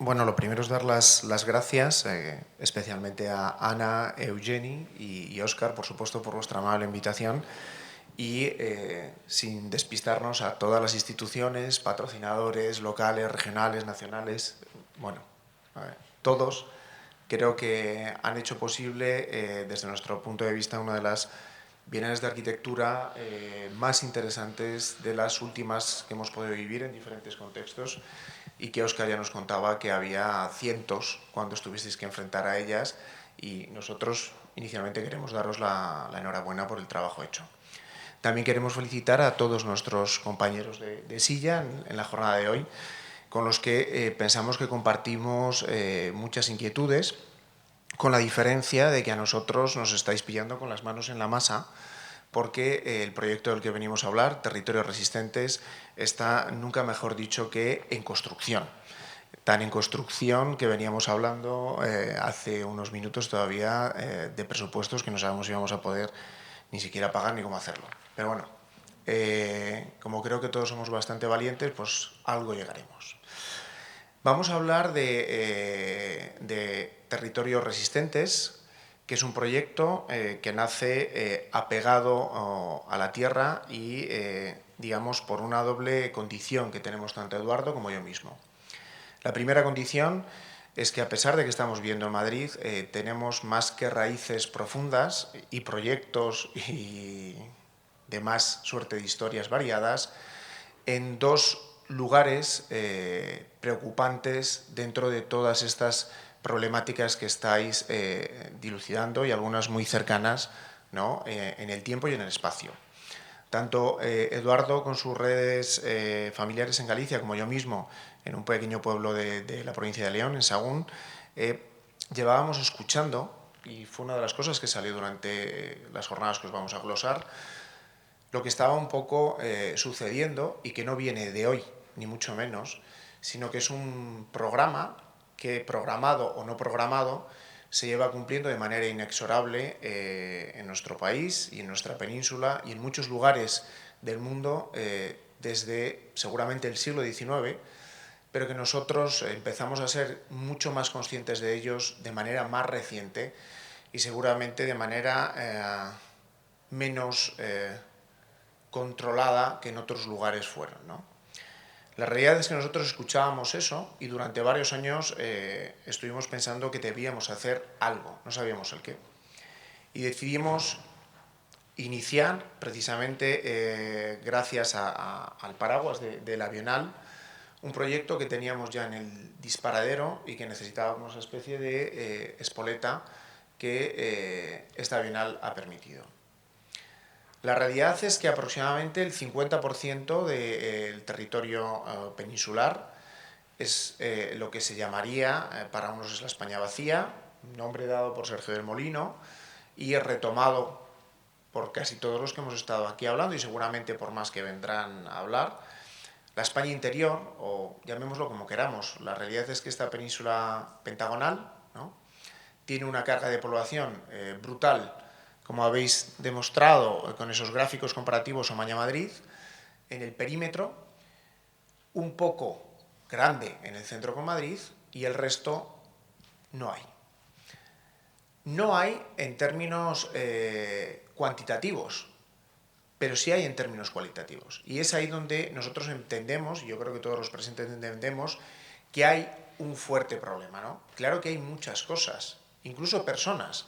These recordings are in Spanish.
Bueno, lo primero es dar las gracias, especialmente a Ana, Eugeni y Óscar, por supuesto, por vuestra amable invitación y, sin despistarnos, a todas las instituciones, patrocinadores locales, regionales, nacionales, bueno, todos creo que han hecho posible, desde nuestro punto de vista, una de las bienales de arquitectura más interesantes de las últimas que hemos podido vivir en diferentes contextos, y que Óscar ya nos contaba que había cientos cuando estuvisteis que enfrentar a ellas, y nosotros inicialmente queremos daros la enhorabuena por el trabajo hecho. También queremos felicitar a todos nuestros compañeros de silla en la jornada de hoy, con los que pensamos que compartimos muchas inquietudes, con la diferencia de que a nosotros nos estáis pillando con las manos en la masa, porque el proyecto del que venimos a hablar, Territorios Resistentes, está, nunca mejor dicho, que en construcción. Tan en construcción que veníamos hablando hace unos minutos todavía de presupuestos que no sabemos si vamos a poder ni siquiera pagar ni cómo hacerlo. Pero bueno, como creo que todos somos bastante valientes, pues algo llegaremos. Vamos a hablar de Territorios Resistentes, que es un proyecto que nace apegado a la tierra y, digamos, por una doble condición que tenemos tanto Eduardo como yo mismo. La primera condición es que, a pesar de que estamos viviendo en Madrid, tenemos más que raíces profundas y proyectos y demás suerte de historias variadas en dos lugares preocupantes dentro de todas estas problemáticas que estáis dilucidando, y algunas muy cercanas, ¿no?, en el tiempo y en el espacio. Tanto Eduardo con sus redes familiares en Galicia, como yo mismo en un pequeño pueblo de la provincia de León, en Sagún, llevábamos escuchando, y fue una de las cosas que salió durante las jornadas que os vamos a glosar, lo que estaba un poco sucediendo, y que no viene de hoy, ni mucho menos, sino que es un programa que, programado o no programado, se lleva cumpliendo de manera inexorable en nuestro país y en nuestra península y en muchos lugares del mundo desde seguramente el siglo XIX, pero que nosotros empezamos a ser mucho más conscientes de ellos de manera más reciente y seguramente de manera menos controlada que en otros lugares fueron, ¿no? La realidad es que nosotros escuchábamos eso y durante varios años estuvimos pensando que debíamos hacer algo, no sabíamos el qué. Y decidimos iniciar, precisamente gracias al paraguas de la Bienal, un proyecto que teníamos ya en el disparadero y que necesitábamos una especie de espoleta que esta Bienal ha permitido. La realidad es que aproximadamente el 50% del territorio peninsular es lo que se llamaría, para unos es la España vacía, nombre dado por Sergio del Molino, y es retomado por casi todos los que hemos estado aquí hablando, y seguramente por más que vendrán a hablar. La España interior, o llamémoslo como queramos, la realidad es que esta península pentagonal, ¿no?, tiene una carga de población brutal, como habéis demostrado con esos gráficos comparativos Omaña-Madrid, en el perímetro, un poco grande en el centro con Madrid, y el resto no hay. No hay en términos cuantitativos, pero sí hay en términos cualitativos. Y es ahí donde nosotros entendemos, y yo creo que todos los presentes entendemos, que hay un fuerte problema, ¿no? Claro que hay muchas cosas, incluso personas.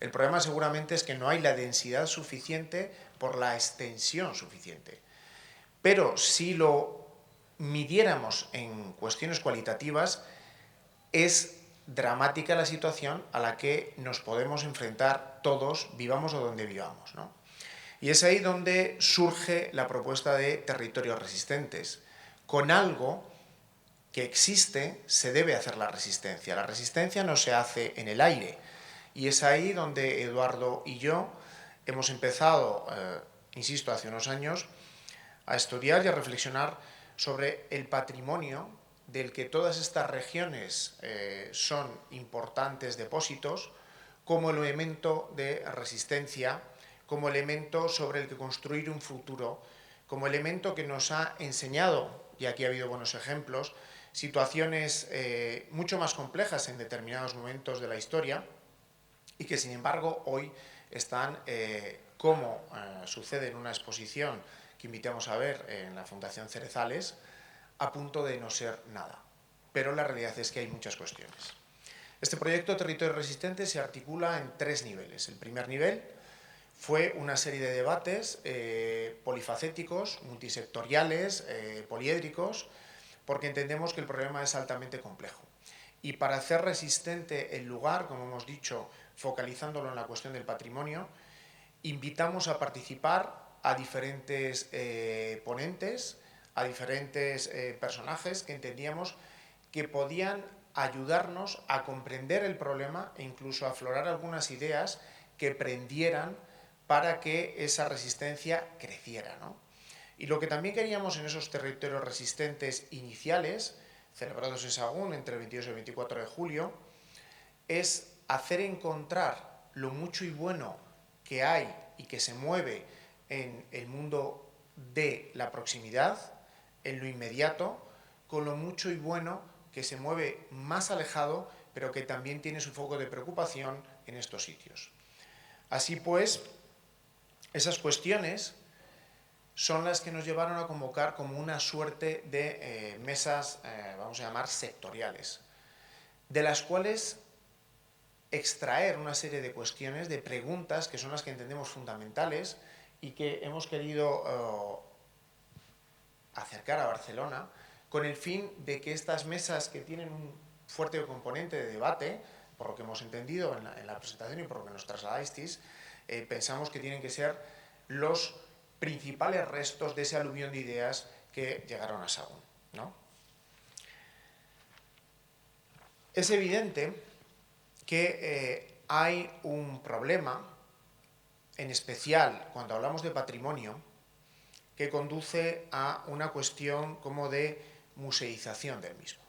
El problema seguramente es que no hay la densidad suficiente por la extensión suficiente. Pero si lo midiéramos en cuestiones cualitativas, es dramática la situación a la que nos podemos enfrentar todos, vivamos o donde vivamos, ¿no? Y es ahí donde surge la propuesta de Territorios Resistentes. Con algo que existe se debe hacer la resistencia. La resistencia no se hace en el aire. Y es ahí donde Eduardo y yo hemos empezado, insisto, hace unos años, a estudiar y a reflexionar sobre el patrimonio del que todas estas regiones son importantes depósitos, como elemento de resistencia, como elemento sobre el que construir un futuro, como elemento que nos ha enseñado, y aquí ha habido buenos ejemplos, situaciones mucho más complejas en determinados momentos de la historia y que sin embargo hoy están, como sucede en una exposición que invitamos a ver en la Fundación Cerezales, a punto de no ser nada. Pero la realidad es que hay muchas cuestiones. Este proyecto Territorio Resistente se articula en 3 niveles. El primer nivel fue una serie de debates polifacéticos, multisectoriales, poliédricos, porque entendemos que el problema es altamente complejo. Y para hacer resistente el lugar, como hemos dicho, focalizándolo en la cuestión del patrimonio, invitamos a participar a diferentes ponentes, a diferentes personajes que entendíamos que podían ayudarnos a comprender el problema e incluso a aflorar algunas ideas que prendieran para que esa resistencia creciera, ¿no? Y lo que también queríamos en esos territorios resistentes iniciales, celebrados en Sahagún entre el 22 y el 24 de julio, es hacer encontrar lo mucho y bueno que hay y que se mueve en el mundo de la proximidad, en lo inmediato, con lo mucho y bueno que se mueve más alejado, pero que también tiene su foco de preocupación en estos sitios. Así pues, esas cuestiones son las que nos llevaron a convocar como una suerte de mesas, vamos a llamar sectoriales, de las cuales extraer una serie de cuestiones, de preguntas que son las que entendemos fundamentales y que hemos querido acercar a Barcelona con el fin de que estas mesas, que tienen un fuerte componente de debate, por lo que hemos entendido en la presentación y por lo que nos trasladasteis, pensamos que tienen que ser los principales restos de ese aluvión de ideas que llegaron a Sahagún, ¿no? Es evidente que hay un problema, en especial cuando hablamos de patrimonio, que conduce a una cuestión como de museización del mismo.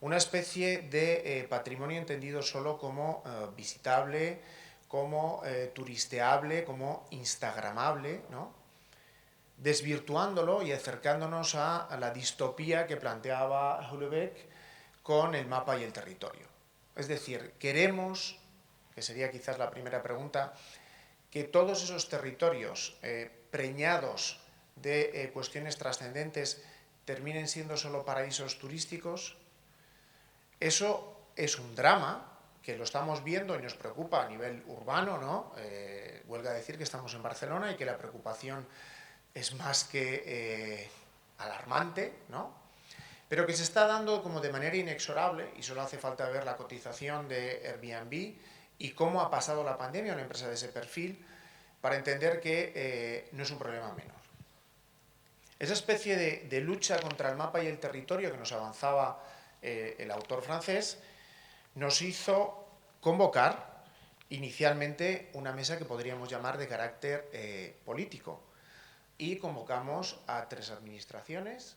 Una especie de patrimonio entendido solo como visitable, como turisteable, como instagramable, ¿no? Desvirtuándolo y acercándonos a la distopía que planteaba Houellebecq con el mapa y el territorio. Es decir, queremos, que sería quizás la primera pregunta, que todos esos territorios preñados de cuestiones trascendentes terminen siendo solo paraísos turísticos. Eso es un drama que lo estamos viendo y nos preocupa a nivel urbano, ¿no? Huelga decir que estamos en Barcelona y que la preocupación es más que alarmante, ¿no? Pero que se está dando como de manera inexorable, y solo hace falta ver la cotización de Airbnb y cómo ha pasado la pandemia a una empresa de ese perfil para entender que no es un problema menor. Esa especie de lucha contra el mapa y el territorio que nos avanzaba el autor francés nos hizo convocar inicialmente una mesa que podríamos llamar de carácter político, y convocamos a 3 administraciones.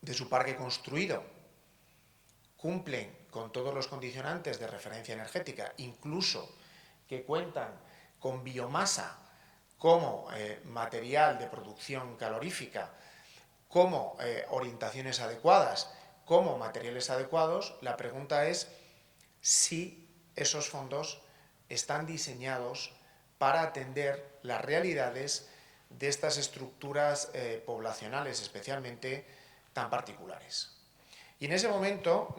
De su parque construido cumplen con todos los condicionantes de referencia energética, incluso que cuentan con biomasa como material de producción calorífica, como orientaciones adecuadas, como materiales adecuados, la pregunta es si esos fondos están diseñados para atender las realidades de estas estructuras poblacionales, especialmente tan particulares. Y en ese momento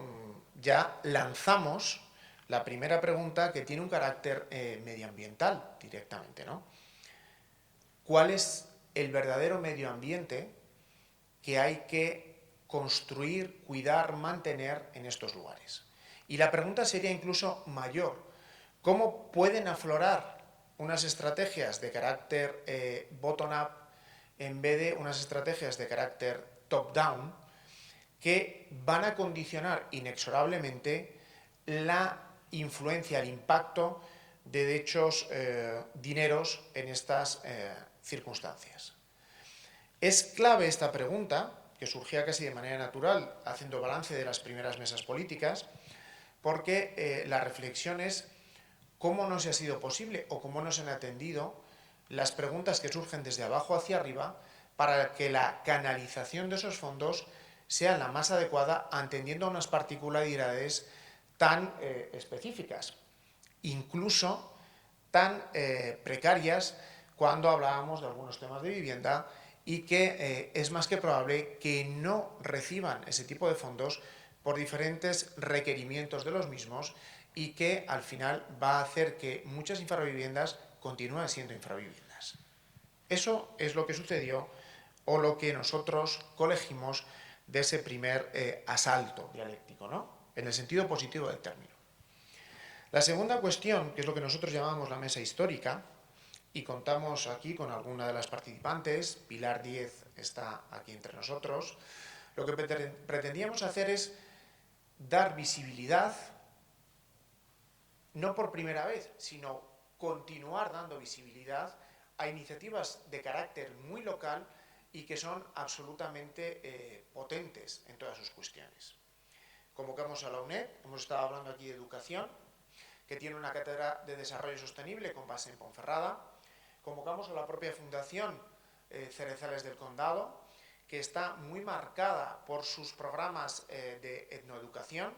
ya lanzamos la primera pregunta, que tiene un carácter medioambiental directamente, ¿no? ¿Cuál es el verdadero medio ambiente que hay que construir, cuidar, mantener en estos lugares? Y la pregunta sería incluso mayor. ¿Cómo pueden aflorar unas estrategias de carácter bottom-up en vez de unas estrategias de carácter top-down que van a condicionar inexorablemente la influencia, el impacto de dichos dineros en estas circunstancias? Es clave esta pregunta, que surgía casi de manera natural, haciendo balance de las primeras mesas políticas, porque la reflexión es cómo no se ha sido posible o cómo no se han atendido las preguntas que surgen desde abajo hacia arriba para que la canalización de esos fondos sea la más adecuada, atendiendo a unas particularidades tan específicas, incluso tan precarias cuando hablábamos de algunos temas de vivienda, y que es más que probable que no reciban ese tipo de fondos por diferentes requerimientos de los mismos, y que al final va a hacer que muchas infraviviendas continúen siendo infraviviendas. Eso es lo que sucedió, o lo que nosotros colegimos de ese primer asalto dialéctico, ¿no? En el sentido positivo del término. La segunda cuestión, que es lo que nosotros llamamos la mesa histórica, y contamos aquí con alguna de las participantes, Pilar Díez está aquí entre nosotros, lo que pretendíamos hacer es dar visibilidad, no por primera vez, sino continuar dando visibilidad a iniciativas de carácter muy local y que son absolutamente potentes en todas sus cuestiones. Convocamos a la UNED, hemos estado hablando aquí de educación, que tiene una cátedra de desarrollo sostenible con base en Ponferrada. Convocamos a la propia Fundación Cerezales del Condado, que está muy marcada por sus programas de etnoeducación,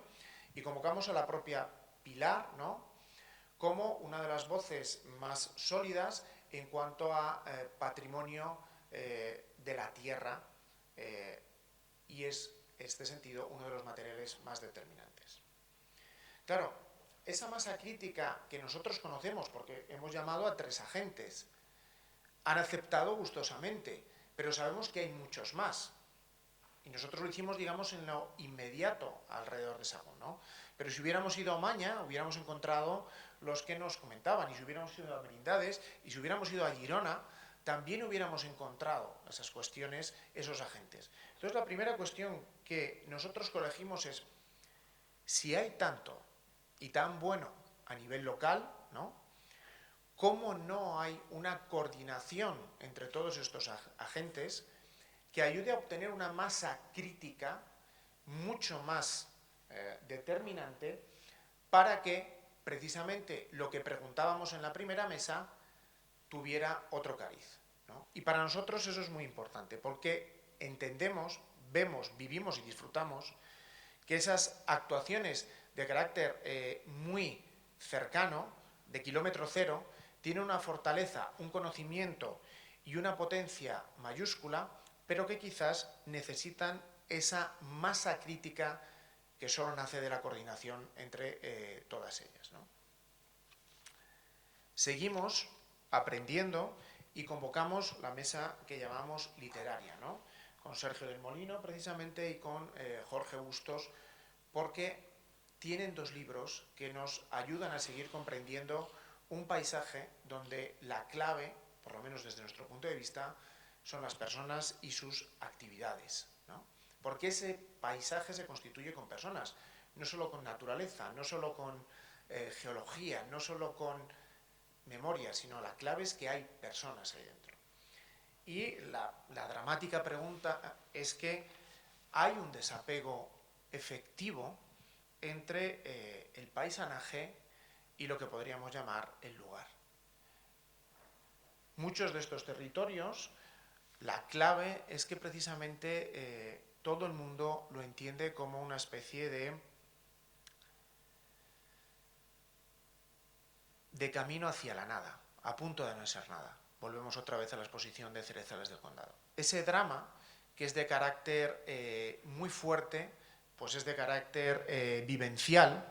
y convocamos a la propia Pilar, ¿no?, como una de las voces más sólidas en cuanto a patrimonio de la tierra, y es, en este sentido, uno de los materiales más determinantes. Claro, esa masa crítica que nosotros conocemos, porque hemos llamado a 3 agentes, han aceptado gustosamente, pero sabemos que hay muchos más. Y nosotros lo hicimos, digamos, en lo inmediato alrededor de Sagún, ¿no? Pero si hubiéramos ido a Omaña, hubiéramos encontrado los que nos comentaban, y si hubiéramos ido a Merindades, y si hubiéramos ido a Girona, también hubiéramos encontrado esas cuestiones, esos agentes. Entonces, la primera cuestión que nosotros colegimos es, si hay tanto y tan bueno a nivel local, ¿no?, ¿cómo no hay una coordinación entre todos estos agentes que ayude a obtener una masa crítica mucho más determinante para que precisamente lo que preguntábamos en la primera mesa tuviera otro cariz, ¿no? Y para nosotros eso es muy importante, porque entendemos, vemos, vivimos y disfrutamos que esas actuaciones de carácter muy cercano, de kilómetro cero, tienen una fortaleza, un conocimiento y una potencia mayúscula, pero que quizás necesitan esa masa crítica que solo nace de la coordinación entre todas ellas, ¿no? Seguimos aprendiendo y convocamos la mesa que llamamos literaria, ¿no?, con Sergio del Molino precisamente y con Jorge Bustos, porque tienen 2 libros que nos ayudan a seguir comprendiendo un paisaje donde la clave, por lo menos desde nuestro punto de vista, son las personas y sus actividades, ¿no? Porque ese paisaje se constituye con personas, no solo con naturaleza, no solo con geología, no solo con memoria, sino la clave es que hay personas ahí dentro. Y la dramática pregunta es que hay un desapego efectivo entre el paisanaje y lo que podríamos llamar el lugar. Muchos de estos territorios, la clave es que precisamente todo el mundo lo entiende como una especie de camino hacia la nada, a punto de no ser nada. Volvemos otra vez a la exposición de Cerezales del Condado. Ese drama, que es de carácter muy fuerte, pues es de carácter vivencial,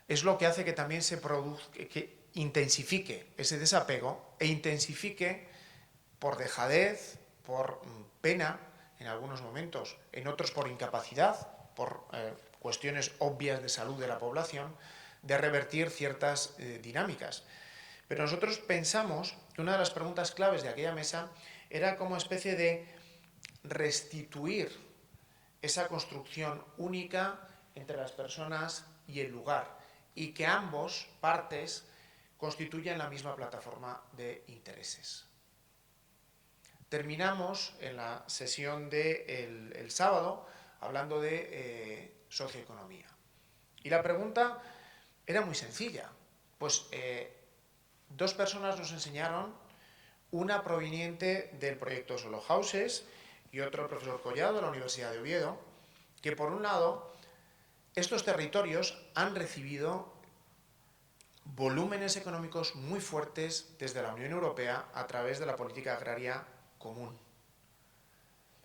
es lo que hace que también se produzca, que intensifique ese desapego e intensifique por dejadez, por pena en algunos momentos, en otros por incapacidad, por cuestiones obvias de salud de la población, de revertir ciertas dinámicas. Pero nosotros pensamos que una de las preguntas claves de aquella mesa era como especie de restituir esa construcción única entre las personas y el lugar, y que ambos partes constituyan la misma plataforma de intereses. Terminamos en la sesión del sábado hablando de socioeconomía. Y la pregunta era muy sencilla. Pues dos personas nos enseñaron, una proveniente del proyecto Solo Houses y otro el profesor Collado de la Universidad de Oviedo, que por un lado estos territorios han recibido volúmenes económicos muy fuertes desde la Unión Europea a través de la política agraria común.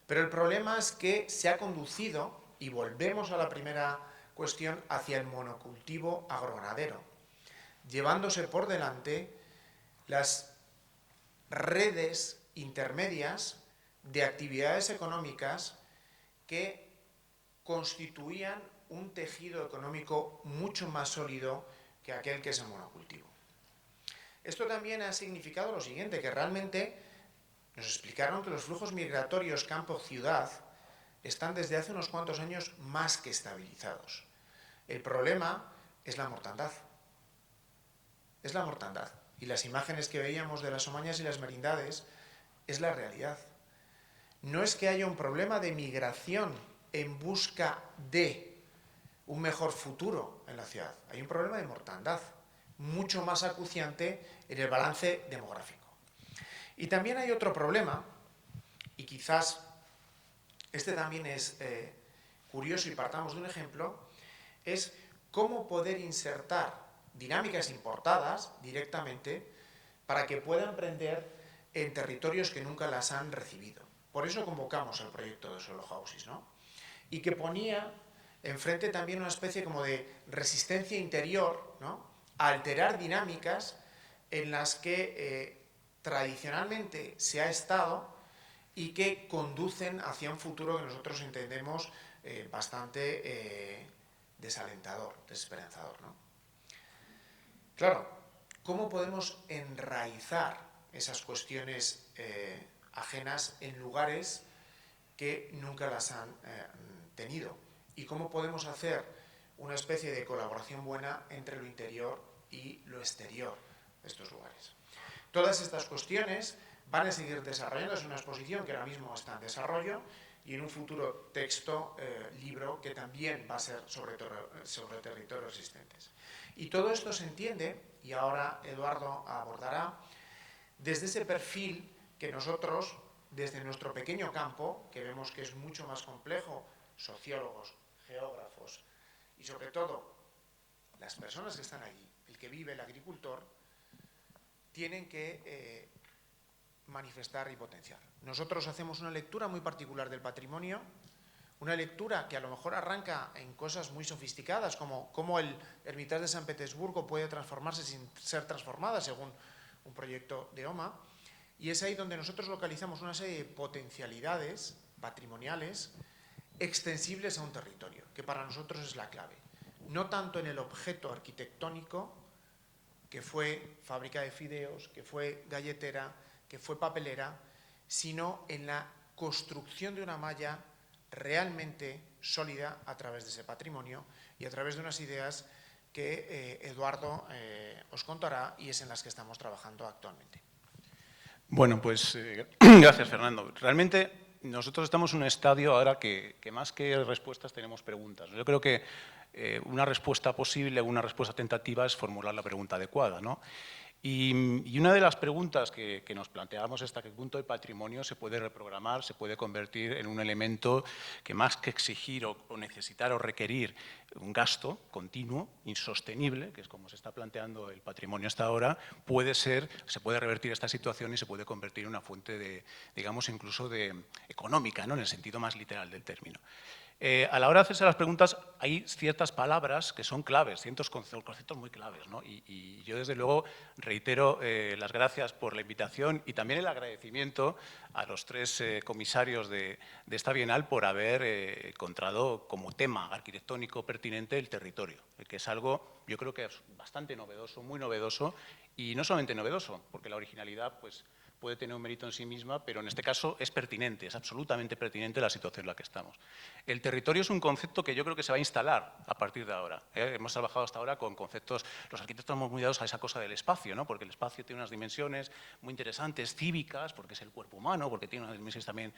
Pero el problema es que se ha conducido, y volvemos a la primera cuestión, hacia el monocultivo agroganadero, llevándose por delante las redes intermedias de actividades económicas que constituían un tejido económico mucho más sólido que aquel que es el monocultivo. Esto también ha significado lo siguiente, que realmente nos explicaron que los flujos migratorios campo-ciudad están desde hace unos cuantos años más que estabilizados. El problema es la mortandad. Es la mortandad. Y las imágenes que veíamos de las Omañas y las Merindades es la realidad. No es que haya un problema de migración en busca de un mejor futuro en la ciudad. Hay un problema de mortandad, mucho más acuciante en el balance demográfico. Y también hay otro problema, y quizás este también es curioso y partamos de un ejemplo, es cómo poder insertar dinámicas importadas directamente para que puedan emprender en territorios que nunca las han recibido. Por eso convocamos el proyecto de Solo Houses, ¿no? Y que ponía enfrente también una especie como de resistencia interior, ¿no?, a alterar dinámicas en las que tradicionalmente se ha estado y que conducen hacia un futuro que nosotros entendemos bastante desalentador, desesperanzador, ¿no? Claro, ¿cómo podemos enraizar esas cuestiones ajenas en lugares que nunca las han tenido? ¿Y cómo podemos hacer una especie de colaboración buena entre lo interior y lo exterior de estos lugares? Todas estas cuestiones van a seguir desarrollando. Es una exposición que ahora mismo está en desarrollo y en un futuro texto, libro, que también va a ser sobre territorios existentes. Y todo esto se entiende, y ahora Eduardo abordará, desde ese perfil que nosotros, desde nuestro pequeño campo, que vemos que es mucho más complejo, sociólogos, geógrafos y sobre todo las personas que están allí, el que vive, el agricultor, tienen que manifestar y potenciar. Nosotros hacemos una lectura muy particular del patrimonio, una lectura que a lo mejor arranca en cosas muy sofisticadas, como cómo el Hermitage de San Petersburgo puede transformarse sin ser transformada, según un proyecto de OMA, y es ahí donde nosotros localizamos una serie de potencialidades patrimoniales extensibles a un territorio, que para nosotros es la clave. No tanto en el objeto arquitectónico, que fue fábrica de fideos, que fue galletera, que fue papelera, sino en la construcción de una malla realmente sólida a través de ese patrimonio y a través de unas ideas que Eduardo os contará y es en las que estamos trabajando actualmente. Bueno, pues gracias, Fernando. Realmente nosotros estamos en un estadio ahora que más que respuestas tenemos preguntas. Yo creo que una respuesta posible, una respuesta tentativa es formular la pregunta adecuada, ¿no? Y una de las preguntas que nos planteábamos es hasta qué punto el patrimonio se puede reprogramar, se puede convertir en un elemento que más que exigir o necesitar o requerir un gasto continuo, insostenible, que es como se está planteando el patrimonio hasta ahora, se puede revertir esta situación y se puede convertir en una fuente de, digamos, incluso económica, ¿no?, en el sentido más literal del término. A la hora de hacerse las preguntas hay ciertas palabras que son claves, ciertos conceptos muy claves, ¿no? Y yo, desde luego, reitero las gracias por la invitación y también el agradecimiento a los tres comisarios de esta Bienal por haber encontrado como tema arquitectónico pertinente el territorio, que es algo, yo creo que es bastante novedoso, muy novedoso, y no solamente novedoso, porque la originalidad, pues, puede tener un mérito en sí misma, pero en este caso es pertinente, es absolutamente pertinente la situación en la que estamos. El territorio es un concepto que yo creo que se va a instalar a partir de ahora. Hemos trabajado hasta ahora con conceptos, los arquitectos estamos muy dados a esa cosa del espacio, ¿no?, porque el espacio tiene unas dimensiones muy interesantes, cívicas, porque es el cuerpo humano, porque tiene unas dimensiones también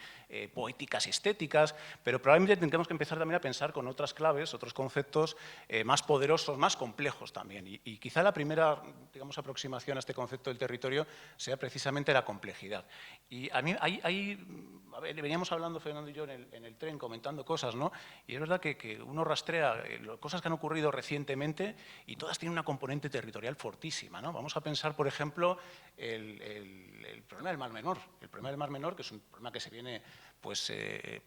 poéticas y estéticas, pero probablemente tendremos que empezar también a pensar con otras claves, otros conceptos más poderosos, más complejos también. Y quizá la primera, digamos, aproximación a este concepto del territorio sea precisamente la complejidad. Y a mí veníamos hablando, Fernando y yo, en el tren, comentando cosas, ¿no? Y es verdad que uno rastrea cosas que han ocurrido recientemente y todas tienen una componente territorial fortísima, ¿no? Vamos a pensar, por ejemplo, el problema del Mar Menor. El problema del Mar Menor, que es un problema que se viene, pues,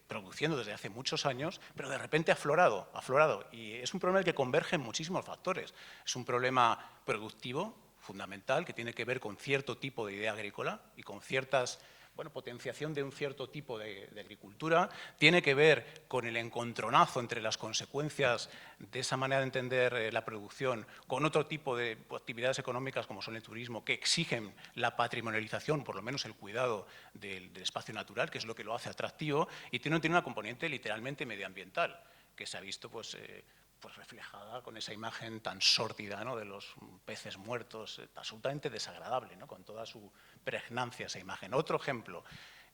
produciendo desde hace muchos años, pero de repente ha aflorado. Y es un problema en el que convergen muchísimos factores. Es un problema productivo, fundamental, que tiene que ver con cierto tipo de idea agrícola y con ciertas, bueno, potenciación de un cierto tipo de agricultura, tiene que ver con el encontronazo entre las consecuencias de esa manera de entender la producción con otro tipo de actividades económicas como son el turismo, que exigen la patrimonialización, por lo menos el cuidado del espacio natural, que es lo que lo hace atractivo, y tiene una componente literalmente medioambiental, que se ha visto, pues reflejada con esa imagen tan sórdida, ¿no?, de los peces muertos, absolutamente desagradable, ¿no?, con toda su pregnancia esa imagen. Otro ejemplo,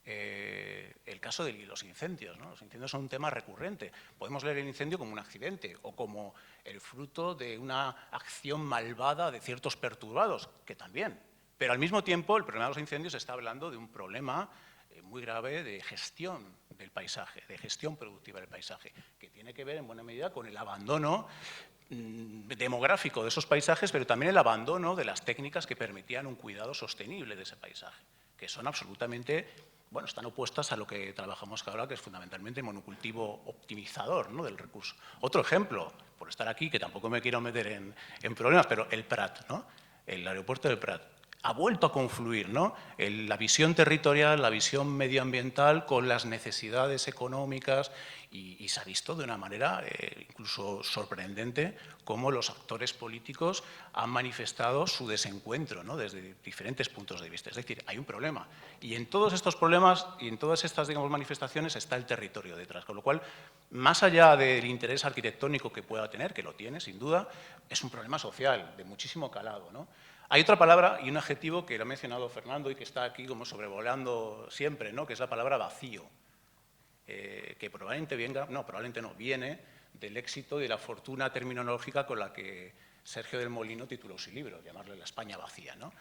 el caso de los incendios, ¿no? Los incendios son un tema recurrente. Podemos ver el incendio como un accidente o como el fruto de una acción malvada de ciertos perturbados, que también. Pero al mismo tiempo, el problema de los incendios está hablando de un problema muy grave de gestión del paisaje, de gestión productiva del paisaje, que tiene que ver en buena medida con el abandono demográfico de esos paisajes, pero también el abandono de las técnicas que permitían un cuidado sostenible de ese paisaje, que son absolutamente, bueno, están opuestas a lo que trabajamos ahora, que es fundamentalmente el monocultivo optimizador, ¿no?, del recurso. Otro ejemplo, por estar aquí, que tampoco me quiero meter en problemas, pero el Prat, ¿no?, el aeropuerto del Prat. Ha vuelto a confluir, ¿no?, la visión territorial, la visión medioambiental con las necesidades económicas y se ha visto de una manera incluso sorprendente cómo los actores políticos han manifestado su desencuentro, ¿no?, desde diferentes puntos de vista. Es decir, hay un problema. Y en todos estos problemas y en todas estas, digamos, manifestaciones está el territorio detrás. Con lo cual, más allá del interés arquitectónico que pueda tener, que lo tiene, sin duda, es un problema social de muchísimo calado, ¿no? Hay otra palabra y un adjetivo que lo ha mencionado Fernando y que está aquí como sobrevolando siempre, ¿no?, que es la palabra vacío, que probablemente viene del éxito y de la fortuna terminológica con la que Sergio del Molino tituló su libro, llamarle La España vacía, ¿no?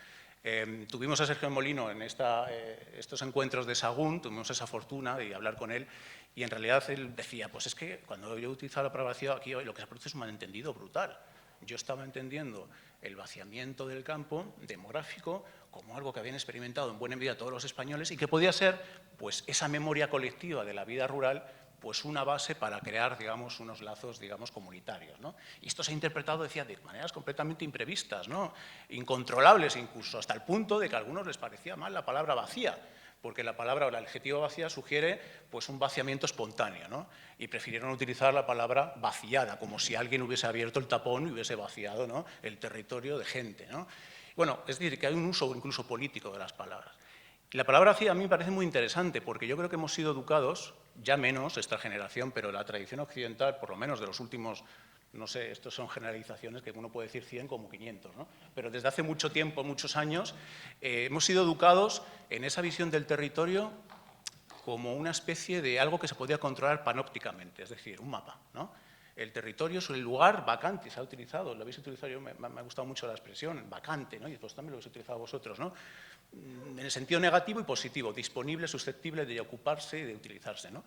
Tuvimos a Sergio del Molino en estos encuentros de Sagún, tuvimos esa fortuna de hablar con él y en realidad él decía, pues es que cuando yo utilizo la palabra vacío aquí lo que se produce es un malentendido brutal. Yo estaba entendiendo el vaciamiento del campo demográfico como algo que habían experimentado en buena medida todos los españoles y que podía ser, pues, esa memoria colectiva de la vida rural, pues una base para crear, digamos, unos lazos, digamos, comunitarios, ¿no? Y esto se ha interpretado, decía, de maneras completamente imprevistas, ¿no?, incontrolables incluso, hasta el punto de que a algunos les parecía mal la palabra vacía, porque la palabra o el adjetivo vacía sugiere, pues, un vaciamiento espontáneo, ¿no? Y prefirieron utilizar la palabra vaciada, como si alguien hubiese abierto el tapón y hubiese vaciado, ¿no?, el territorio de gente, ¿no? Bueno, es decir, que hay un uso incluso político de las palabras. La palabra vacía a mí me parece muy interesante porque yo creo que hemos sido educados, ya menos esta generación, pero la tradición occidental, por lo menos de los últimos, no sé, estos son generalizaciones que uno puede decir 100 como 500, ¿no?, pero desde hace mucho tiempo, muchos años, hemos sido educados en esa visión del territorio como una especie de algo que se podía controlar panópticamente, es decir, un mapa, ¿no? El territorio es el lugar vacante, se ha utilizado, lo habéis utilizado, yo me ha gustado mucho la expresión, vacante, ¿no? Y pues también lo habéis utilizado vosotros, ¿no? En el sentido negativo y positivo, disponible, susceptible de ocuparse y de utilizarse, ¿no?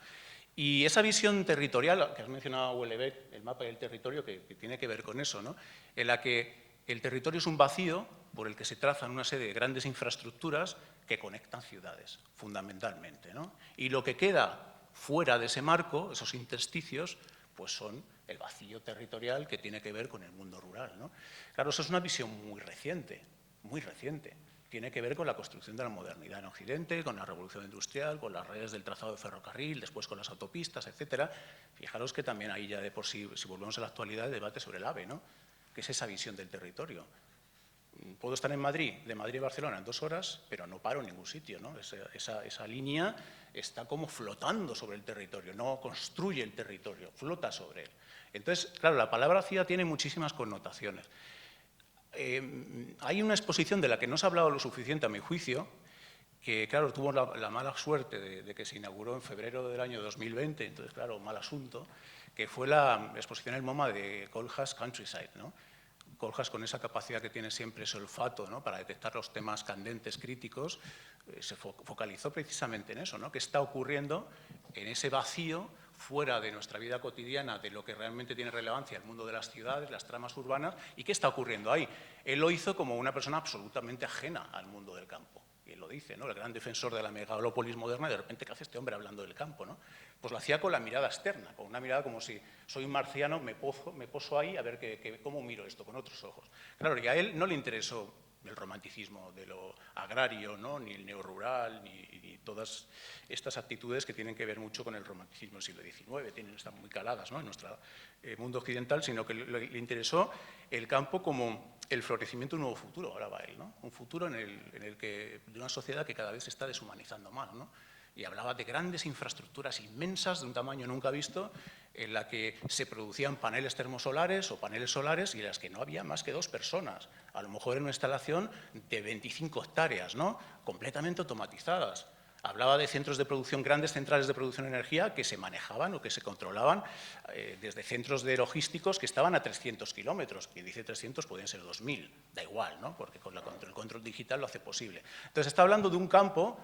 Y esa visión territorial, que has mencionado Houellebecq, el mapa del territorio, que tiene que ver con eso, ¿no? En la que el territorio es un vacío por el que se trazan una serie de grandes infraestructuras que conectan ciudades, fundamentalmente, ¿no? Y lo que queda fuera de ese marco, esos intersticios, pues son el vacío territorial que tiene que ver con el mundo rural, ¿no? Claro, eso es una visión muy reciente, muy reciente. Tiene que ver con la construcción de la modernidad en Occidente, con la revolución industrial, con las redes del trazado de ferrocarril, después con las autopistas, etcétera. Fijaros que también hay ya de por sí, si volvemos a la actualidad, el debate sobre el AVE, ¿no? Que es esa visión del territorio. Puedo estar en Madrid, de Madrid a Barcelona en 2 horas, pero no paro en ningún sitio, ¿no? Esa línea está como flotando sobre el territorio, no construye el territorio, flota sobre él. Entonces, claro, la palabra ciudad tiene muchísimas connotaciones. Hay una exposición de la que no se ha hablado lo suficiente, a mi juicio, que, claro, tuvo la mala suerte de que se inauguró en febrero del año 2020, entonces, claro, mal asunto, que fue la exposición en el MoMA de Kohlhaas Countryside, ¿no? Kohlhaas, con esa capacidad que tiene siempre ese olfato, ¿no?, para detectar los temas candentes, críticos, se focalizó precisamente en eso, ¿no?, que está ocurriendo en ese vacío fuera de nuestra vida cotidiana, de lo que realmente tiene relevancia el mundo de las ciudades, las tramas urbanas, y qué está ocurriendo ahí. Él lo hizo como una persona absolutamente ajena al mundo del campo. Y él lo dice, ¿no?, el gran defensor de la megalópolis moderna, y de repente, ¿qué hace este hombre hablando del campo, ¿no? Pues lo hacía con la mirada externa, con una mirada como si soy un marciano, me poso ahí a ver cómo miro esto, con otros ojos. Claro, y a él no le interesó el romanticismo de lo agrario, ¿no?, ni el neorrural, ni todas estas actitudes que tienen que ver mucho con el romanticismo del siglo XIX, están muy caladas, ¿no?, en nuestro mundo occidental, sino que le interesó el campo como el florecimiento de un nuevo futuro, hablaba él, ¿no? Un futuro en el que, de una sociedad que cada vez se está deshumanizando más, ¿no? Y hablaba de grandes infraestructuras inmensas de un tamaño nunca visto, en la que se producían paneles termosolares o paneles solares y en las que no había más que 2 personas, a lo mejor en una instalación de 25 hectáreas, ¿no?, completamente automatizadas. Hablaba de centros de producción, grandes centrales de producción de energía que se manejaban o que se controlaban desde centros de logísticos que estaban a 300 kilómetros. Quien dice 300 pueden ser 2.000, da igual, ¿no?, porque con el control digital lo hace posible. Entonces, está hablando de un campo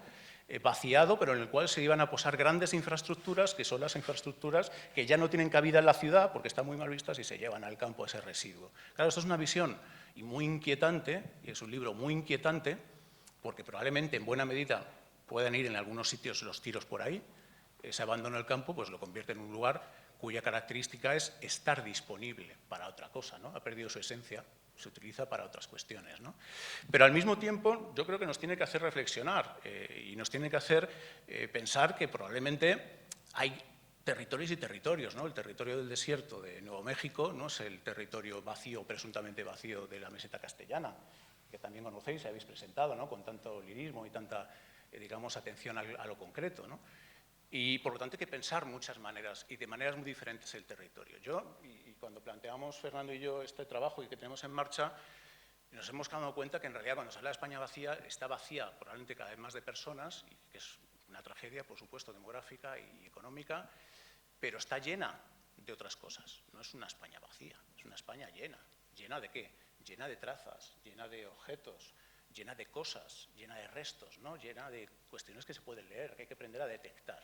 vaciado, pero en el cual se iban a posar grandes infraestructuras, que son las infraestructuras que ya no tienen cabida en la ciudad porque están muy mal vistas y se llevan al campo ese residuo. Claro, esto es una visión y muy inquietante, y es un libro muy inquietante, porque probablemente en buena medida puedan ir en algunos sitios los tiros por ahí. Ese abandono del campo pues lo convierte en un lugar cuya característica es estar disponible para otra cosa, ¿no? Ha perdido su esencia, se utiliza para otras cuestiones, ¿no? Pero al mismo tiempo yo creo que nos tiene que hacer reflexionar y nos tiene que hacer pensar que probablemente hay territorios y territorios, ¿no? El territorio del desierto de Nuevo México no es el territorio vacío, presuntamente vacío, de la meseta castellana, que también conocéis y habéis presentado, ¿no?, con tanto lirismo y tanta, digamos, atención a lo concreto, ¿no? Y, por lo tanto, hay que pensar muchas maneras y de maneras muy diferentes el territorio. Yo, y cuando planteamos, Fernando y yo, este trabajo y que tenemos en marcha, nos hemos dado cuenta que, en realidad, cuando se habla de España vacía, está vacía probablemente cada vez más de personas, y que es una tragedia, por supuesto, demográfica y económica, pero está llena de otras cosas. No es una España vacía, es una España llena. ¿Llena de qué? Llena de trazas, llena de objetos, llena de cosas, llena de restos, ¿no?, llena de cuestiones que se pueden leer, que hay que aprender a detectar.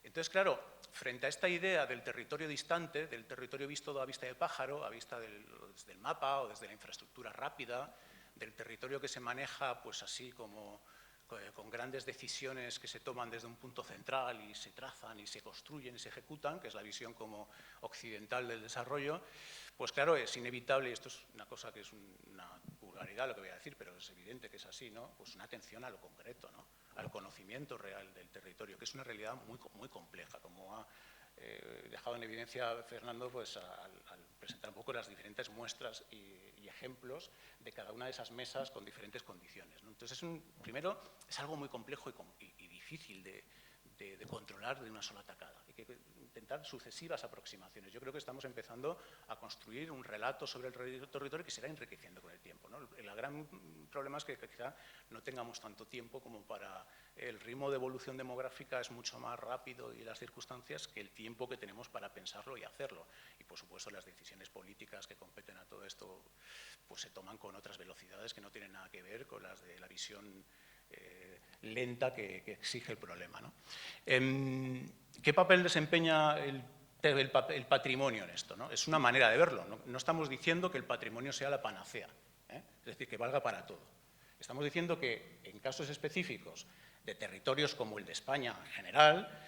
Entonces, claro, frente a esta idea del territorio distante, del territorio visto a vista de pájaro, a vista desde el mapa o desde la infraestructura rápida, del territorio que se maneja pues así como con grandes decisiones que se toman desde un punto central y se trazan y se construyen y se ejecutan, que es la visión como occidental del desarrollo, pues claro, es inevitable, y esto es una cosa que es una vulgaridad lo que voy a decir, pero es evidente que es así, ¿no?, pues una atención a lo concreto, ¿no?, al conocimiento real del territorio, que es una realidad muy, muy compleja, como ha dejado en evidencia Fernando pues, al presentar un poco las diferentes muestras y ejemplos de cada una de esas mesas con diferentes condiciones, ¿no? Entonces, primero, es algo muy complejo y difícil de controlar de una sola tacada. Hay que intentar sucesivas aproximaciones. Yo creo que estamos empezando a construir un relato sobre el territorio que se irá enriqueciendo con el tiempo, ¿no? El gran problema es que quizá no tengamos tanto tiempo como para el ritmo de evolución demográfica es mucho más rápido y las circunstancias que el tiempo que tenemos para pensarlo y hacerlo. Y, por supuesto, las decisiones políticas que competen a todo esto pues se toman con otras velocidades que no tienen nada que ver con las de la visión lenta que exige el problema, ¿no? ¿Qué papel desempeña el patrimonio en esto, ¿no? Es una manera de verlo. No estamos diciendo que el patrimonio sea la panacea, es decir, que valga para todo. Estamos diciendo que en casos específicos de territorios como el de España en general,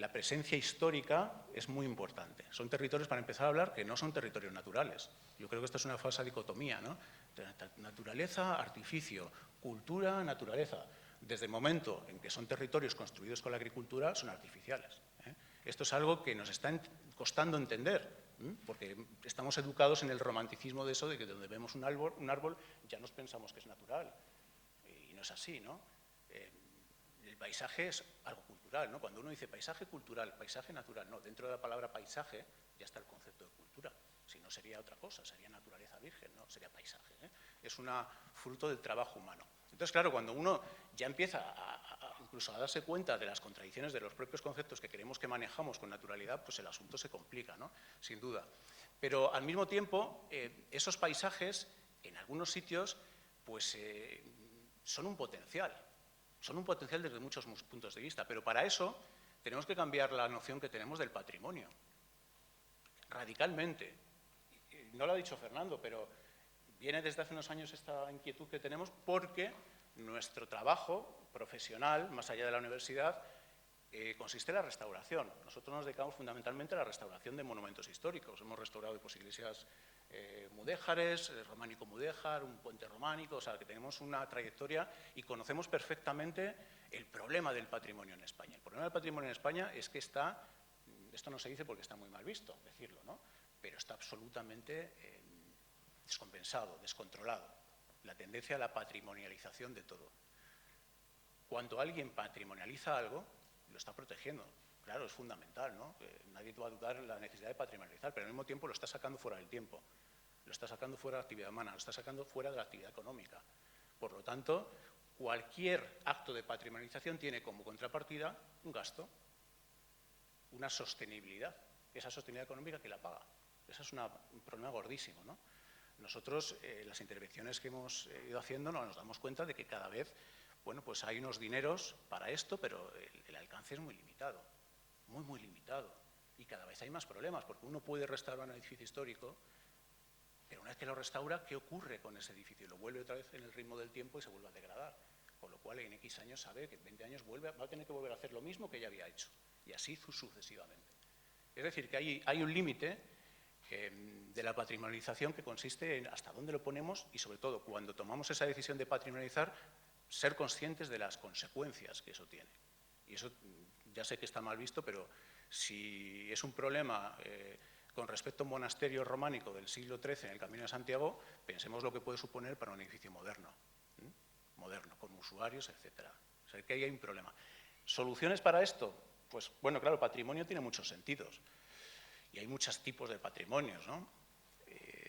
la presencia histórica es muy importante. Son territorios, para empezar a hablar, que no son territorios naturales. Yo creo que esto es una falsa dicotomía, ¿no? Naturaleza, artificio, cultura, naturaleza. Desde el momento en que son territorios construidos con la agricultura, son artificiales. Esto es algo que nos está costando entender, porque estamos educados en el romanticismo de eso, de que donde vemos un árbol ya nos pensamos que es natural. Y no es así, ¿no? El paisaje es algo cultural, ¿no? Cuando uno dice paisaje cultural, paisaje natural, no, dentro de la palabra paisaje ya está el concepto de cultura. Si no, sería otra cosa, sería naturaleza virgen, no sería paisaje. Es un fruto del trabajo humano. Entonces, claro, cuando uno ya empieza incluso a darse cuenta de las contradicciones de los propios conceptos que creemos que manejamos con naturalidad, pues el asunto se complica, ¿no? Sin duda. Pero al mismo tiempo, esos paisajes, en algunos sitios, pues son un potencial. Son un potencial desde muchos puntos de vista, pero para eso tenemos que cambiar la noción que tenemos del patrimonio. Radicalmente. No lo ha dicho Fernando, pero viene desde hace unos años esta inquietud que tenemos porque nuestro trabajo profesional, más allá de la universidad, consiste en la restauración. Nosotros nos dedicamos fundamentalmente a la restauración de monumentos históricos. Hemos restaurado pues, iglesias mudéjares, románico mudéjar, un puente románico, o sea, que tenemos una trayectoria y conocemos perfectamente el problema del patrimonio en España. El problema del patrimonio en España es que está, esto no se dice porque está muy mal visto decirlo, ¿no? Pero está absolutamente descompensado, descontrolado. La tendencia a la patrimonialización de todo. Cuando alguien patrimonializa algo, lo está protegiendo. Claro, es fundamental, ¿no? Nadie va a dudar de la necesidad de patrimonializar, pero al mismo tiempo lo está sacando fuera del tiempo, lo está sacando fuera de la actividad humana, lo está sacando fuera de la actividad económica. Por lo tanto, cualquier acto de patrimonialización tiene como contrapartida un gasto, una sostenibilidad. Esa sostenibilidad económica que la paga. Ese es un problema gordísimo, ¿no? Nosotros, las intervenciones que hemos ido haciendo, nos damos cuenta de que cada vez, bueno, pues hay unos dineros para esto, pero el alcance es muy limitado, muy limitado. Y cada vez hay más problemas, porque uno puede restaurar un edificio histórico, pero una vez que lo restaura, ¿qué ocurre con ese edificio? Lo vuelve otra vez en el ritmo del tiempo y se vuelve a degradar. Con lo cual, en X años sabe que en 20 años va a tener que volver a hacer lo mismo que ya había hecho. Y así sucesivamente. Es decir, que hay un límite de la patrimonialización que consiste en hasta dónde lo ponemos y, sobre todo, cuando tomamos esa decisión de patrimonializar, ser conscientes de las consecuencias que eso tiene. Y eso ya sé que está mal visto, pero si es un problema con respecto a un monasterio románico del siglo XIII en el Camino de Santiago, pensemos lo que puede suponer para un edificio moderno, con usuarios, etc. O sea, que ahí hay un problema. ¿Soluciones para esto? Pues, bueno, claro, el patrimonio tiene muchos sentidos. Y hay muchos tipos de patrimonios, ¿no?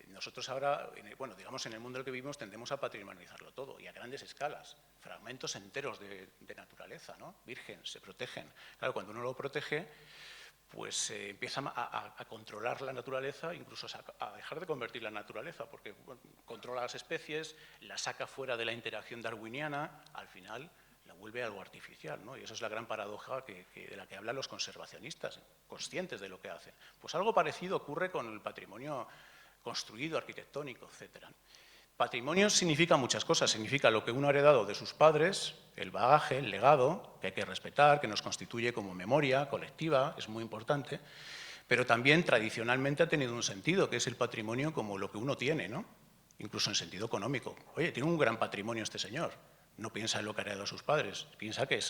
Nosotros ahora, bueno, digamos, en el mundo en el que vivimos tendemos a patrimonializarlo todo y a grandes escalas, fragmentos enteros de naturaleza, ¿no? Virgen, se protegen. Claro, cuando uno lo protege, pues empieza a controlar la naturaleza, incluso a dejar de convertir la naturaleza, porque bueno, controla las especies, la saca fuera de la interacción darwiniana, al final la vuelve algo artificial, ¿no? Y eso es la gran paradoja de la que hablan los conservacionistas, conscientes de lo que hacen. Pues algo parecido ocurre con el patrimonio construido, arquitectónico, etc. Patrimonio significa muchas cosas. Significa lo que uno ha heredado de sus padres, el bagaje, el legado, que hay que respetar, que nos constituye como memoria colectiva, es muy importante, pero también tradicionalmente ha tenido un sentido, que es el patrimonio como lo que uno tiene, ¿no? Incluso en sentido económico. Oye, tiene un gran patrimonio este señor. No piensa en lo que ha heredado a sus padres, piensa que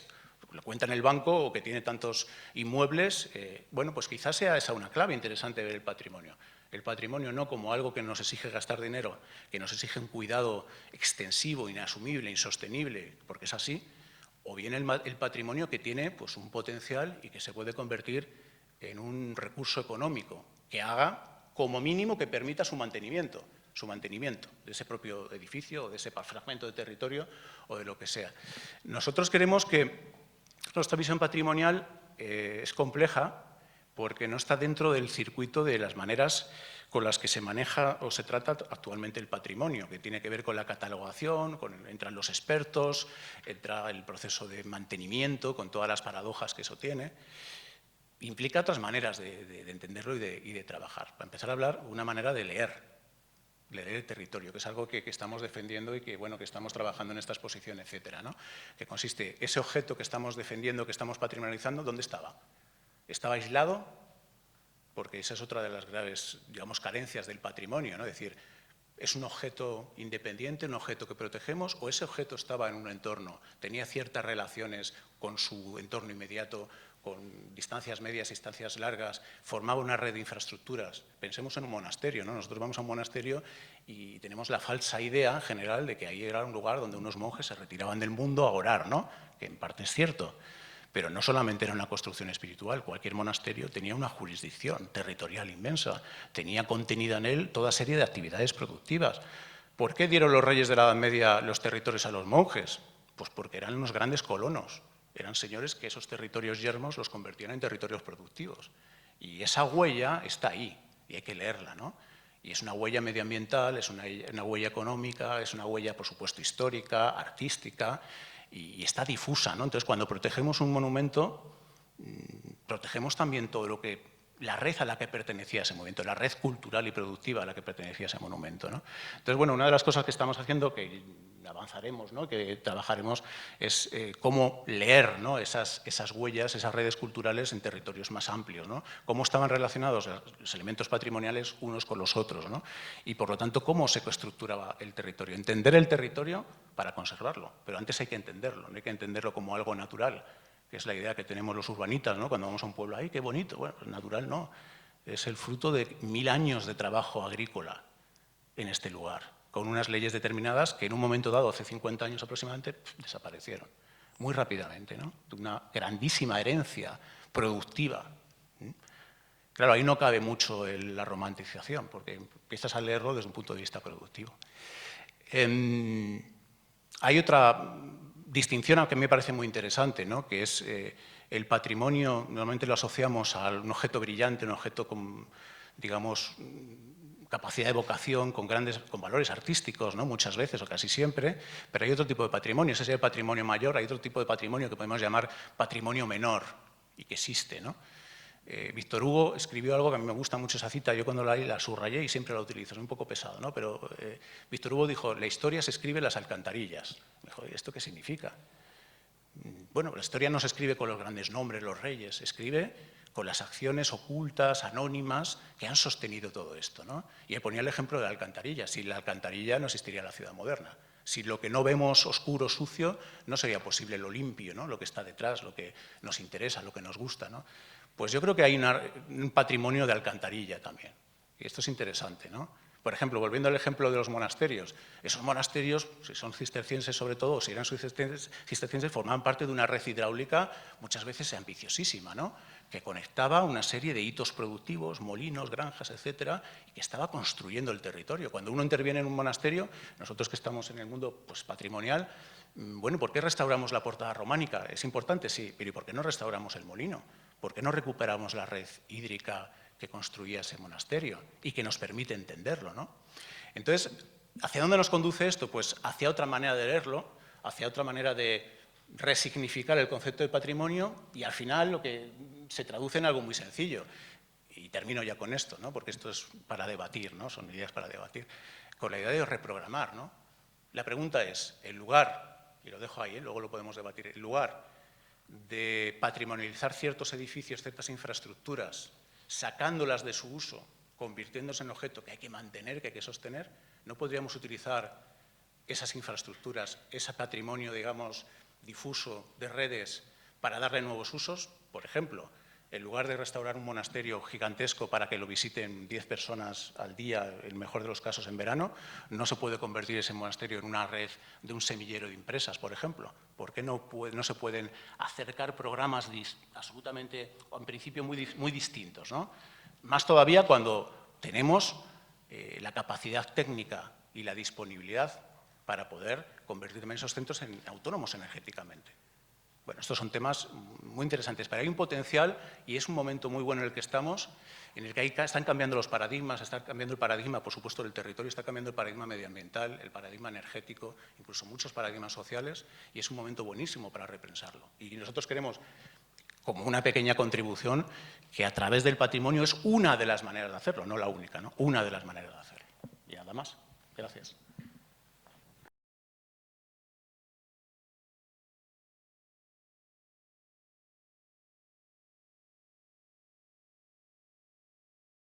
lo cuenta en el banco o que tiene tantos inmuebles. Bueno, pues quizás sea esa una clave interesante de ver el patrimonio. El patrimonio no como algo que nos exige gastar dinero, que nos exige un cuidado extensivo, inasumible, insostenible, porque es así, o bien el patrimonio que tiene pues, un potencial y que se puede convertir en un recurso económico que haga, como mínimo, que permita su mantenimiento. su mantenimiento, de ese propio edificio o de ese fragmento de territorio o de lo que sea. Nosotros creemos que nuestra visión patrimonial es compleja porque no está dentro del circuito de las maneras con las que se maneja o se trata actualmente el patrimonio, que tiene que ver con la catalogación, entran los expertos, entra el proceso de mantenimiento, con todas las paradojas que eso tiene. Implica otras maneras de entenderlo y de trabajar. Para empezar a hablar, una manera de leer el territorio, que es algo que estamos defendiendo y que, bueno, que estamos trabajando en esta exposición, etcétera, ¿no? Que consiste, ese objeto que estamos defendiendo, que estamos patrimonializando, ¿dónde estaba? ¿Estaba aislado? Porque esa es otra de las graves, digamos, carencias del patrimonio, ¿no? Es decir, ¿es un objeto independiente, un objeto que protegemos, o ese objeto estaba en un entorno, tenía ciertas relaciones con su entorno inmediato, con distancias medias, distancias largas, formaba una red de infraestructuras? Pensemos en un monasterio, ¿no? Nosotros vamos a un monasterio y tenemos la falsa idea general de que ahí era un lugar donde unos monjes se retiraban del mundo a orar, ¿no? Que en parte es cierto. Pero no solamente era una construcción espiritual, cualquier monasterio tenía una jurisdicción territorial inmensa, tenía contenida en él toda serie de actividades productivas. ¿Por qué dieron los reyes de la Edad Media los territorios a los monjes? Pues porque eran unos grandes colonos, eran señores que esos territorios yermos los convertían en territorios productivos. Y esa huella está ahí, y hay que leerla, ¿no? Y es una huella medioambiental, es una huella económica, es una huella, por supuesto, histórica, artística, y está difusa, ¿no? Entonces, cuando protegemos un monumento, protegemos también todo lo que, la red a la que pertenecía ese monumento, la red cultural y productiva a la que pertenecía ese monumento, ¿no? Entonces, bueno, una de las cosas que estamos haciendo, que avanzaremos, ¿no? Que trabajaremos, es cómo leer, ¿no? esas huellas, esas redes culturales en territorios más amplios, ¿no? Cómo estaban relacionados los elementos patrimoniales unos con los otros, ¿no? Y, por lo tanto, cómo se estructuraba el territorio. Entender el territorio para conservarlo, pero antes hay que entenderlo, no hay que entenderlo como algo natural, que es la idea que tenemos los urbanitas, ¿no? Cuando vamos a un pueblo, ¡ay, qué bonito! Bueno, pues natural no, es el fruto de 1000 años de trabajo agrícola en este lugar, con unas leyes determinadas que en un momento dado, hace 50 años aproximadamente, desaparecieron muy rápidamente, ¿no? De una grandísima herencia productiva. Claro, ahí no cabe mucho la romantización, porque empiezas a leerlo desde un punto de vista productivo. Hay otra distinción que me parece muy interesante, ¿no? Que es el patrimonio. Normalmente lo asociamos a un objeto brillante, un objeto con, digamos, capacidad de vocación, con valores artísticos, ¿no? Muchas veces o casi siempre, pero hay otro tipo de patrimonio, ese es el patrimonio mayor, hay otro tipo de patrimonio que podemos llamar patrimonio menor y que existe, ¿no? Víctor Hugo escribió algo que a mí me gusta mucho, esa cita, yo cuando la subrayé y siempre la utilizo, es un poco pesado, ¿no? Pero Víctor Hugo dijo, la historia se escribe en las alcantarillas. Me dijo, ¿esto qué significa? Bueno, la historia no se escribe con los grandes nombres, los reyes, se escribe con las acciones ocultas, anónimas, que han sostenido todo esto, ¿no? Y él ponía el ejemplo de la alcantarilla. Sin la alcantarilla no existiría la ciudad moderna. Si lo que no vemos oscuro, sucio, no sería posible lo limpio, ¿no? Lo que está detrás, lo que nos interesa, lo que nos gusta, ¿no? Pues yo creo que hay un patrimonio de alcantarilla también. Y esto es interesante, ¿no? Por ejemplo, volviendo al ejemplo de los monasterios, esos monasterios, si son cistercienses sobre todo, o si eran cistercienses, formaban parte de una red hidráulica muchas veces ambiciosísima, ¿no? Que conectaba una serie de hitos productivos, molinos, granjas, etcétera, y que estaba construyendo el territorio. Cuando uno interviene en un monasterio, nosotros que estamos en el mundo pues, patrimonial, bueno, ¿por qué restauramos la portada románica? Es importante, sí, pero ¿y por qué no restauramos el molino? ¿Por qué no recuperamos la red hídrica que construía ese monasterio y que nos permite entenderlo, ¿no? Entonces, ¿hacia dónde nos conduce esto? Pues hacia otra manera de leerlo, hacia otra manera de resignificar el concepto de patrimonio y al final lo que se traduce en algo muy sencillo. Y termino ya con esto, ¿no? Porque esto es para debatir, ¿no? Son ideas para debatir. Con la idea de reprogramar, ¿no? La pregunta es, el lugar, y lo dejo ahí, luego lo podemos debatir, el lugar de patrimonializar ciertos edificios, ciertas infraestructuras, sacándolas de su uso, convirtiéndose en objeto que hay que mantener, que hay que sostener, ¿no podríamos utilizar esas infraestructuras, ese patrimonio, digamos, difuso de redes para darle nuevos usos? Por ejemplo, en lugar de restaurar un monasterio gigantesco para que lo visiten 10 personas al día, en el mejor de los casos en verano, no se puede convertir ese monasterio en una red de un semillero de empresas, por ejemplo. ¿Por qué no se pueden acercar programas absolutamente, en principio, muy distintos, ¿no? Más todavía cuando tenemos la capacidad técnica y la disponibilidad para poder convertir también esos centros en autónomos energéticamente. Bueno, estos son temas muy interesantes, pero hay un potencial y es un momento muy bueno en el que estamos, en el que están cambiando los paradigmas, está cambiando el paradigma, por supuesto, del territorio, está cambiando el paradigma medioambiental, el paradigma energético, incluso muchos paradigmas sociales, y es un momento buenísimo para repensarlo. Y nosotros queremos, como una pequeña contribución, que a través del patrimonio es una de las maneras de hacerlo, no la única, ¿no? Una de las maneras de hacerlo. Y nada más. Gracias.